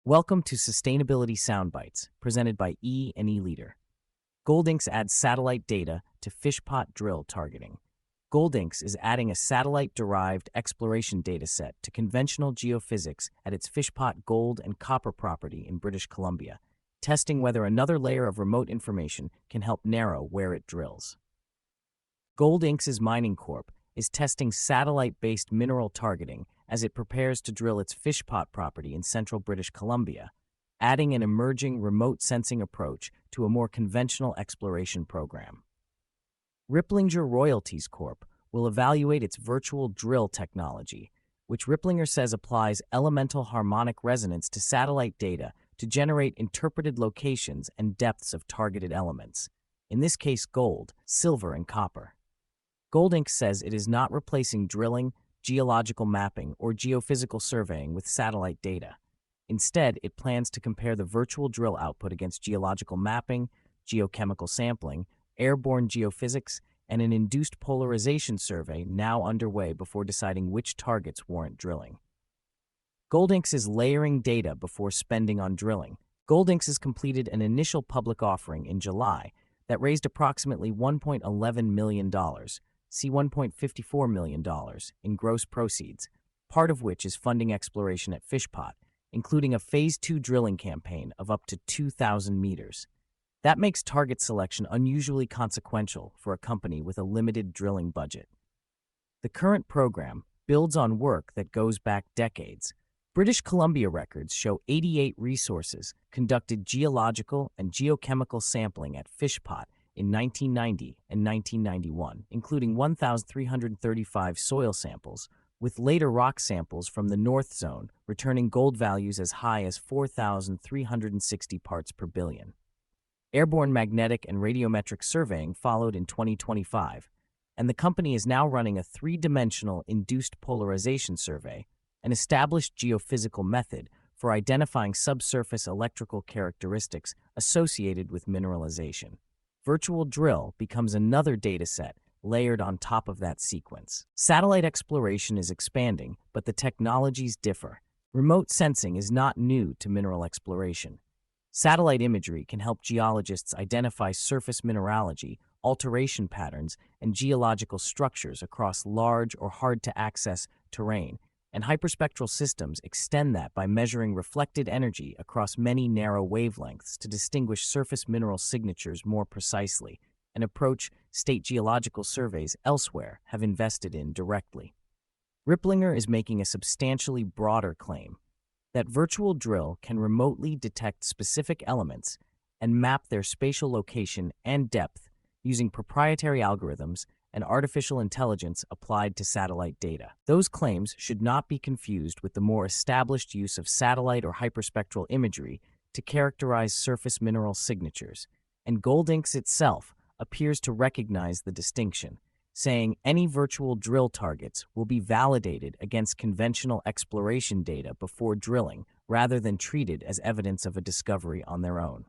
Welcome to Sustainability Soundbites, presented by E&E Leader. GoldInxs adds satellite data to Fishpot drill targeting. GoldInxs is adding a satellite-derived exploration dataset to conventional geophysics at its Fishpot gold and copper property in British Columbia, testing whether another layer of remote information can help narrow where it drills. GoldInxs Mining Corp is testing satellite-based mineral targeting as it prepares to drill its Fishpot property in central British Columbia, adding an emerging remote sensing approach to a more conventional exploration program. Ripplinger Royalties Corp will evaluate its virtual drill technology, which Ripplinger says applies elemental harmonic resonance to satellite data to generate interpreted locations and depths of targeted elements, in this case gold, silver, and copper. GoldInxs says it is not replacing drilling, geological mapping, or geophysical surveying with satellite data. Instead, it plans to compare the virtual drill output against geological mapping, geochemical sampling, airborne geophysics, and an induced polarization survey now underway before deciding which targets warrant drilling. GoldInxs is layering data before spending on drilling. GoldInxs has completed an initial public offering in July that raised approximately $1.11 million, see $1.54 million, in gross proceeds, part of which is funding exploration at Fishpot, including a Phase 2 drilling campaign of up to 2,000 meters. That makes target selection unusually consequential for a company with a limited drilling budget. The current program builds on work that goes back decades. British Columbia records show 88 resources conducted geological and geochemical sampling at Fishpot in 1990 and 1991, including 1,335 soil samples, with later rock samples from the North Zone returning gold values as high as 4,360 parts per billion. Airborne magnetic and radiometric surveying followed in 2025, and the company is now running a three-dimensional induced polarization survey, an established geophysical method for identifying subsurface electrical characteristics associated with mineralization. Virtual drill becomes another dataset layered on top of that sequence. Satellite exploration is expanding, but the technologies differ. Remote sensing is not new to mineral exploration. Satellite imagery can help geologists identify surface mineralogy, alteration patterns, and geological structures across large or hard-to-access terrain, and hyperspectral systems extend that by measuring reflected energy across many narrow wavelengths to distinguish surface mineral signatures more precisely, an approach state geological surveys elsewhere have invested in directly. Ripplinger is making a substantially broader claim that virtual drill can remotely detect specific elements and map their spatial location and depth using proprietary algorithms and artificial intelligence applied to satellite data. Those claims should not be confused with the more established use of satellite or hyperspectral imagery to characterize surface mineral signatures, and GoldInxs itself appears to recognize the distinction, saying any virtual drill targets will be validated against conventional exploration data before drilling rather than treated as evidence of a discovery on their own.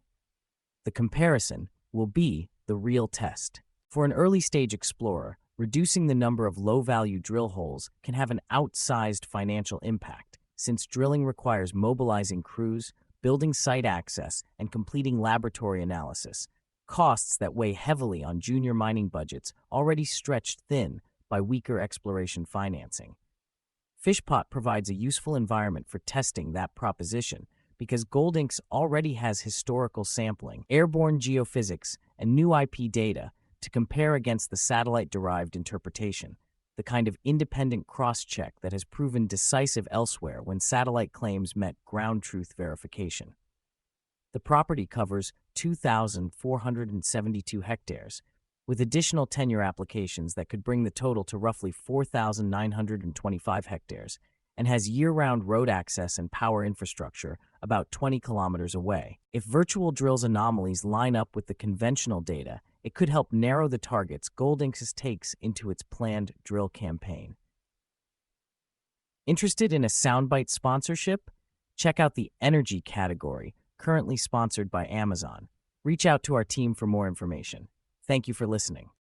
The comparison will be the real test. For an early-stage explorer, reducing the number of low-value drill holes can have an outsized financial impact, since drilling requires mobilizing crews, building site access, and completing laboratory analysis, costs that weigh heavily on junior mining budgets already stretched thin by weaker exploration financing. Fishpot provides a useful environment for testing that proposition because GoldInxs already has historical sampling, airborne geophysics, and new IP data to compare against the satellite-derived interpretation, the kind of independent cross-check that has proven decisive elsewhere when satellite claims met ground truth verification. The property covers 2,472 hectares, with additional tenure applications that could bring the total to roughly 4,925 hectares, and has year-round road access and power infrastructure about 20 kilometers away. If virtual drill's anomalies line up with the conventional data, it could help narrow the targets GoldInxs takes into its planned drill campaign. Interested in a soundbite sponsorship? Check out the energy category, currently sponsored by Amazon. Reach out to our team for more information. Thank you for listening.